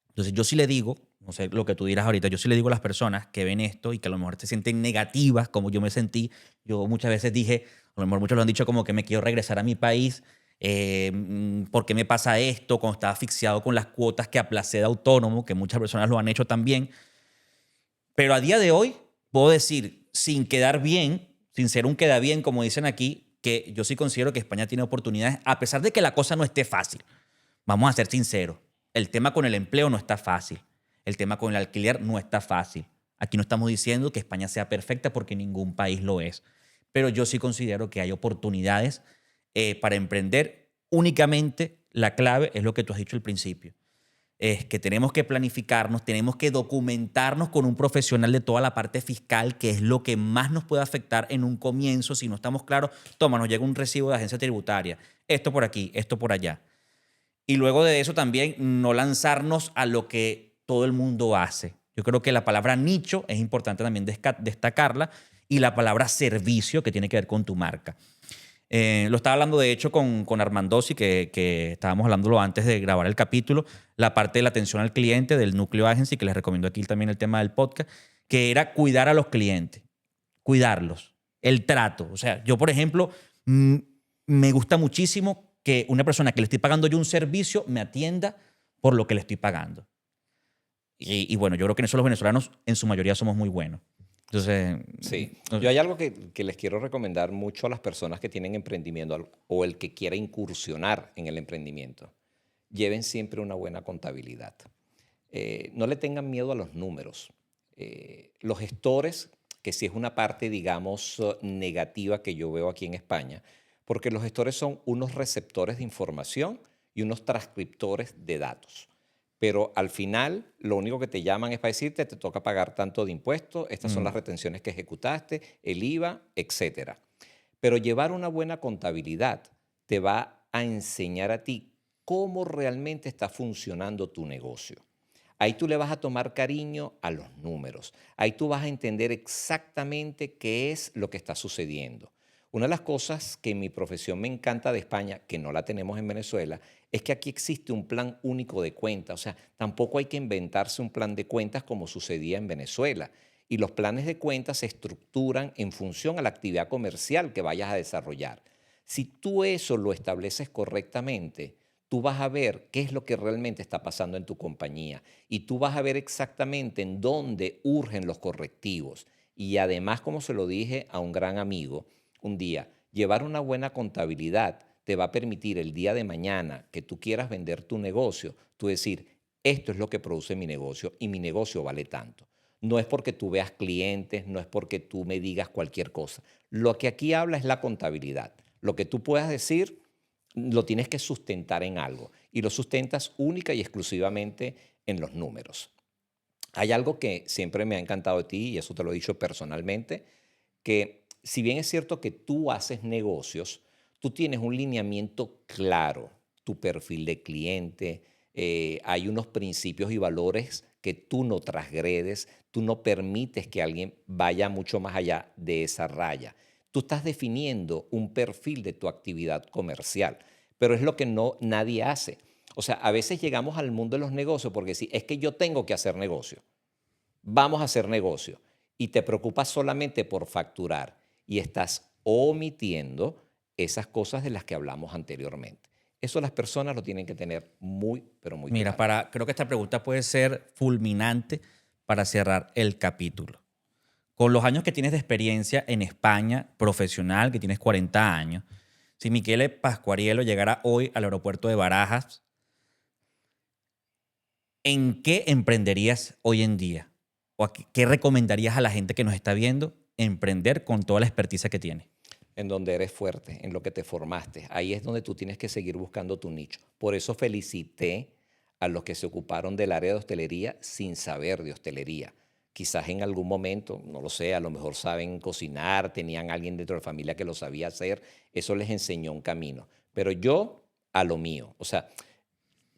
Entonces yo sí le digo, no sé lo que tú dirás ahorita, yo sí le digo a las personas que ven esto y que a lo mejor se sienten negativas, como yo me sentí. Yo muchas veces dije, a lo mejor muchos lo han dicho como que me quiero regresar a mi país. ¿Por qué me pasa esto? Cuando estaba asfixiado con las cuotas que aplacé de autónomo, que muchas personas lo han hecho también. Pero a día de hoy puedo decir, sin quedar bien, sin ser un queda bien, como dicen aquí, que yo sí considero que España tiene oportunidades, a pesar de que la cosa no esté fácil. Vamos a ser sinceros. El tema con el empleo no está fácil. El tema con el alquiler no está fácil. Aquí no estamos diciendo que España sea perfecta porque ningún país lo es. Pero yo sí considero que hay oportunidades para emprender. Únicamente la clave es lo que tú has dicho al principio. Es que tenemos que planificarnos, tenemos que documentarnos con un profesional de toda la parte fiscal, que es lo que más nos puede afectar en un comienzo. Si no estamos claros, toma, nos llega un recibo de agencia tributaria. Esto por aquí, esto por allá. Y luego de eso también no lanzarnos a lo que todo el mundo hace. Yo creo que la palabra nicho es importante también destacarla y la palabra servicio que tiene que ver con tu marca. Lo estaba hablando de hecho con Armandosi, que estábamos hablándolo antes de grabar el capítulo, la parte de la atención al cliente del Núcleo Agency, que les recomiendo aquí también el tema del podcast, que era cuidar a los clientes, cuidarlos, el trato. O sea, yo por ejemplo, me gusta muchísimo que una persona que le estoy pagando yo un servicio me atienda por lo que le estoy pagando. Y bueno, yo creo que en eso los venezolanos en su mayoría somos muy buenos. Entonces, Sí, yo hay algo que les quiero recomendar mucho a las personas que tienen emprendimiento o el que quiera incursionar en el emprendimiento. Lleven siempre una buena contabilidad. No le tengan miedo a los números. Los gestores, que sí es una parte, digamos, negativa que yo veo aquí en España, porque los gestores son unos receptores de información y unos transcriptores de datos. Pero al final, lo único que te llaman es para decirte, te toca pagar tanto de impuestos, estas son las retenciones que ejecutaste, el IVA, etcétera. Pero llevar una buena contabilidad te va a enseñar a ti cómo realmente está funcionando tu negocio. Ahí tú le vas a tomar cariño a los números. Ahí tú vas a entender exactamente qué es lo que está sucediendo. Una de las cosas que en mi profesión me encanta de España, que no la tenemos en Venezuela, es que aquí existe un plan único de cuentas. O sea, tampoco hay que inventarse un plan de cuentas como sucedía en Venezuela. Y los planes de cuentas se estructuran en función a la actividad comercial que vayas a desarrollar. Si tú eso lo estableces correctamente, tú vas a ver qué es lo que realmente está pasando en tu compañía y tú vas a ver exactamente en dónde urgen los correctivos. Y además, como se lo dije a un gran amigo un día, llevar una buena contabilidad te va a permitir el día de mañana que tú quieras vender tu negocio, tú decir, esto es lo que produce mi negocio y mi negocio vale tanto. No es porque tú veas clientes, no es porque tú me digas cualquier cosa. Lo que aquí habla es la contabilidad. Lo que tú puedas decir lo tienes que sustentar en algo y lo sustentas única y exclusivamente en los números. Hay algo que siempre me ha encantado de ti y eso te lo he dicho personalmente, que si bien es cierto que tú haces negocios, tú tienes un lineamiento claro, tu perfil de cliente, hay unos principios y valores que tú no transgredes, tú no permites que alguien vaya mucho más allá de esa raya. Tú estás definiendo un perfil de tu actividad comercial, pero es lo que no nadie hace. O sea, a veces llegamos al mundo de los negocios porque si es que yo tengo que hacer negocio, vamos a hacer negocio y te preocupas solamente por facturar y estás omitiendo esas cosas de las que hablamos anteriormente. Eso las personas lo tienen que tener muy, pero muy mira, claro. creo que esta pregunta puede ser fulminante para cerrar el capítulo. Con los años que tienes de experiencia en España, profesional, que tienes 40 años, si Michele Pascuariello llegara hoy al aeropuerto de Barajas, ¿en qué emprenderías hoy en día? ¿O qué recomendarías a la gente que nos está viendo emprender con toda la experticia que tiene? En donde eres fuerte, en lo que te formaste. Ahí es donde tú tienes que seguir buscando tu nicho. Por eso felicité a los que se ocuparon del área de hostelería sin saber de hostelería. quizás en algún momento, no lo sé, a lo mejor saben cocinar, tenían alguien dentro de la familia que lo sabía hacer, eso les enseñó un camino. Pero yo a lo mío, o sea,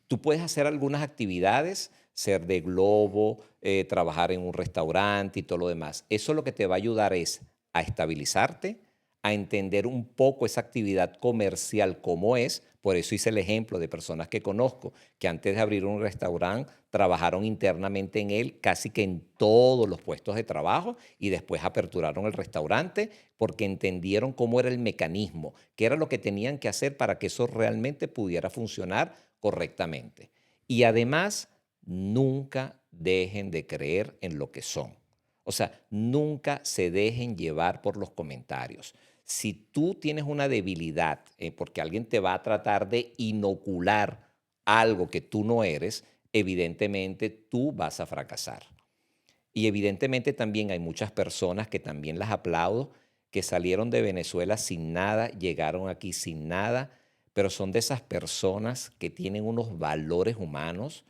tú puedes hacer algunas actividades, ser de globo, trabajar en un restaurante y todo lo demás. Eso lo que te va a ayudar es a estabilizarte, a entender un poco esa actividad comercial como es. Por eso hice el ejemplo de personas que conozco que antes de abrir un restaurante trabajaron internamente en él casi que en todos los puestos de trabajo y después aperturaron el restaurante porque entendieron cómo era el mecanismo, qué era lo que tenían que hacer para que eso realmente pudiera funcionar correctamente. Y además, nunca dejen de creer en lo que son. O sea, nunca se dejen llevar por los comentarios. Si tú tienes una debilidad porque alguien te va a tratar de inocular algo que tú no eres, evidentemente tú vas a fracasar. Y evidentemente también hay muchas personas que también las aplaudo, que salieron de Venezuela sin nada, llegaron aquí sin nada, pero son de esas personas que tienen unos valores humanos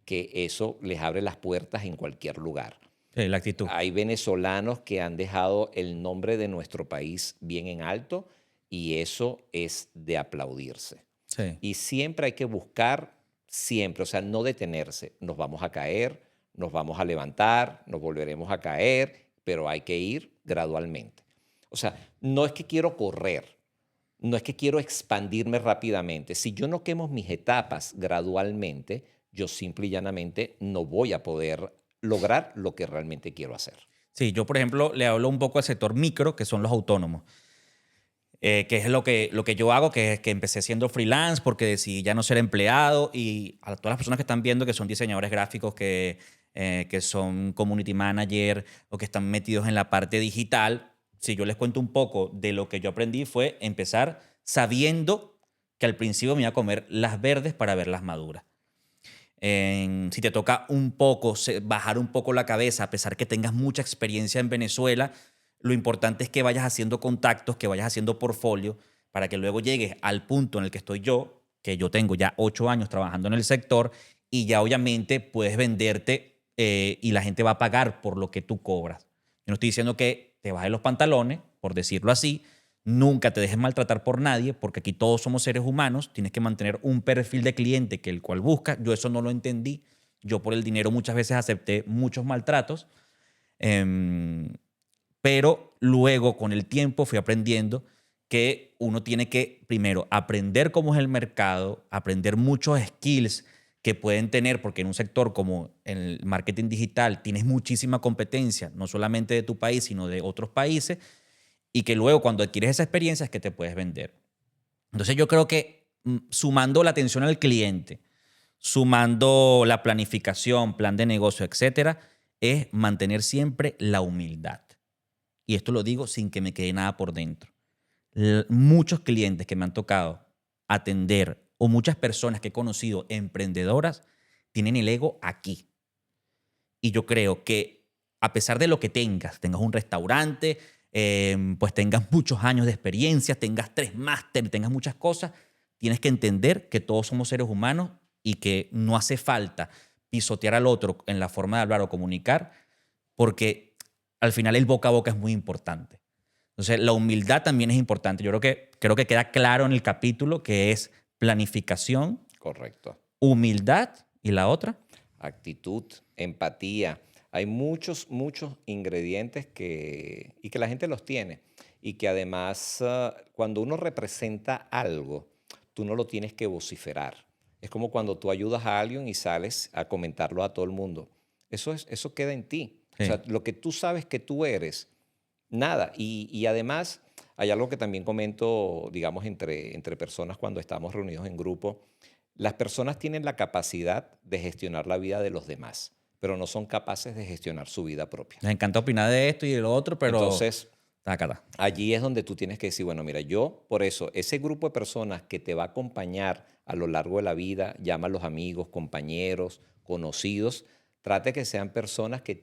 que eso les abre las puertas en cualquier lugar. Sí, la actitud. Hay venezolanos que han dejado el nombre de nuestro país bien en alto y eso es de aplaudirse. Sí. Y siempre hay que buscar, siempre, o sea, no detenerse. Nos vamos a caer, nos vamos a levantar, nos volveremos a caer, pero hay que ir gradualmente. O sea, no es que quiero correr, no es que quiero expandirme rápidamente. Si yo no quemo mis etapas gradualmente, yo simple y llanamente no voy a poder lograr lo que realmente quiero hacer. Sí, yo, por ejemplo, le hablo un poco al sector micro, que son los autónomos. Que es lo que yo hago, que es que empecé siendo freelance porque decidí ya no ser empleado, y a todas las personas que están viendo que son diseñadores gráficos, que son community manager o que están metidos en la parte digital, si yo les cuento un poco de lo que yo aprendí fue empezar sabiendo que al principio me iba a comer las verdes para verlas maduras. Si te toca un poco bajar un poco la cabeza, a pesar que tengas mucha experiencia en Venezuela, lo importante es que vayas haciendo contactos, que vayas haciendo portfolio, para que luego llegues al punto en el que estoy yo, que yo tengo ya 8 años trabajando en el sector, y ya obviamente puedes venderte y la gente va a pagar por lo que tú cobras. Yo no estoy diciendo que te bajes los pantalones, por decirlo así. Nunca te dejes maltratar por nadie, porque aquí todos somos seres humanos. Tienes que mantener un perfil de cliente que el cual busca. Yo eso no lo entendí. Yo por el dinero muchas veces acepté muchos maltratos. Pero luego, con el tiempo, fui aprendiendo que uno tiene que, primero, aprender cómo es el mercado, aprender muchos skills que pueden tener, porque en un sector como el marketing digital tienes muchísima competencia, no solamente de tu país, sino de otros países, y que luego cuando adquieres esa experiencia es que te puedes vender. Entonces yo creo que sumando la atención al cliente, sumando la planificación, plan de negocio, etcétera, es mantener siempre la humildad. Y esto lo digo sin que me quede nada por dentro. Muchos clientes que me han tocado atender o muchas personas que he conocido emprendedoras tienen el ego aquí. Y yo creo que a pesar de lo que tengas un restaurante, pues tengas muchos años de experiencia, tengas 3 máster, tengas muchas cosas, tienes que entender que todos somos seres humanos y que no hace falta pisotear al otro en la forma de hablar o comunicar, porque al final el boca a boca es muy importante. Entonces, la humildad también es importante. Yo creo que queda claro en el capítulo que es planificación, Correcto. humildad y la otra. Actitud, empatía. Hay muchos, muchos ingredientes y que la gente los tiene. Y que además, cuando uno representa algo, tú no lo tienes que vociferar. Es como cuando tú ayudas a alguien y sales a comentarlo a todo el mundo. Eso queda en ti. Sí. O sea, lo que tú sabes que tú eres, nada. Y además, hay algo que también comento, digamos, entre personas cuando estamos reunidos en grupo. Las personas tienen la capacidad de gestionar la vida de los demás, pero no son capaces de gestionar su vida propia. Les encanta opinar de esto y de lo otro, pero Entonces, tácata. allí es donde tú tienes que decir, bueno, mira, yo por eso, ese grupo de personas que te va a acompañar a lo largo de la vida, llámalos amigos, compañeros, conocidos, trate que sean personas que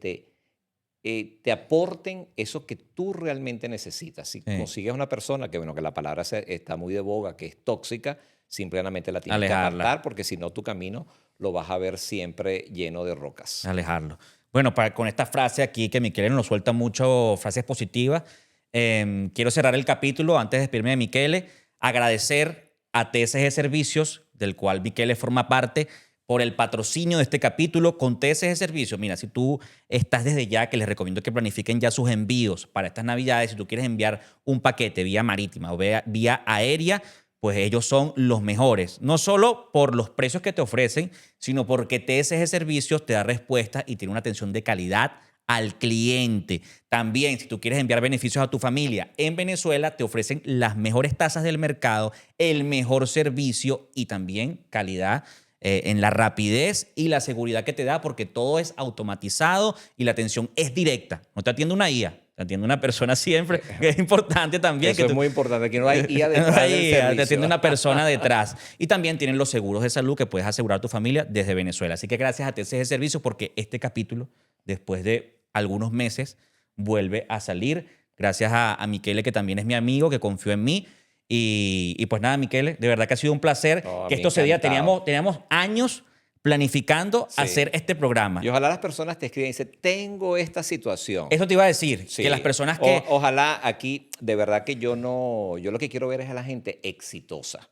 te aporten eso que tú realmente necesitas. Si Sí. consigues una persona que, bueno, que la palabra está muy de boga, que es tóxica, simplemente la tienes que Alejarla. apartar porque si no tu camino lo vas a ver siempre lleno de rocas. Alejarlo. Bueno, con esta frase aquí que Michele nos suelta mucho, frases positivas, quiero cerrar el capítulo antes de despedirme de Michele, agradecer a TSG Servicios, del cual Michele forma parte, por el patrocinio de este capítulo con TSG Servicios. Mira, si tú estás desde ya, que les recomiendo que planifiquen ya sus envíos para estas Navidades, si tú quieres enviar un paquete vía marítima o vía aérea, pues ellos son los mejores. No solo por los precios que te ofrecen, sino porque TSG Servicios te da respuesta y tiene una atención de calidad al cliente. También, si tú quieres enviar beneficios a tu familia en Venezuela, te ofrecen las mejores tasas del mercado, el mejor servicio y también calidad en la rapidez y la seguridad que te da, porque todo es automatizado y la atención es directa. No te atiende una IA, te atiende una persona siempre, que es importante también. Eso es muy importante, aquí no hay IA detrás del servicio. Te atiende una persona detrás. Y también tienen los seguros de salud que puedes asegurar a tu familia desde Venezuela. Así que gracias a TCG Servicios, porque este capítulo, después de algunos meses, vuelve a salir. Gracias a Michele, que también es mi amigo, que confió en mí. Y pues nada, Michele, de verdad que ha sido un placer que esto se diera. Teníamos años planificando hacer este programa. Y ojalá las personas te escriban y dicen, tengo esta situación. Eso te iba a decir, que las personas que... Ojalá aquí, de verdad que yo lo que quiero ver es a la gente exitosa,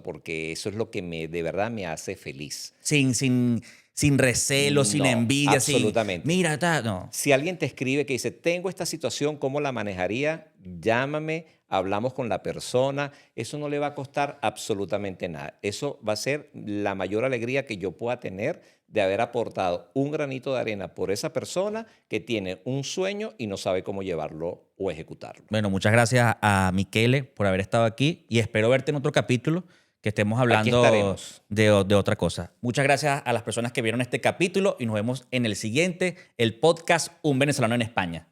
porque eso es lo que de verdad me hace feliz. Sin recelo, sin envidia. Absolutamente. Mira, no. Si alguien te escribe que dice, tengo esta situación, ¿cómo la manejaría? Llámame, hablamos con la persona. Eso no le va a costar absolutamente nada. Eso va a ser la mayor alegría que yo pueda tener de haber aportado un granito de arena por esa persona que tiene un sueño y no sabe cómo llevarlo o ejecutarlo. Bueno, muchas gracias a Michele por haber estado aquí y espero verte en otro capítulo que estemos hablando de otra cosa. Muchas gracias a las personas que vieron este capítulo y nos vemos en el siguiente, el podcast Un Venezolano en España.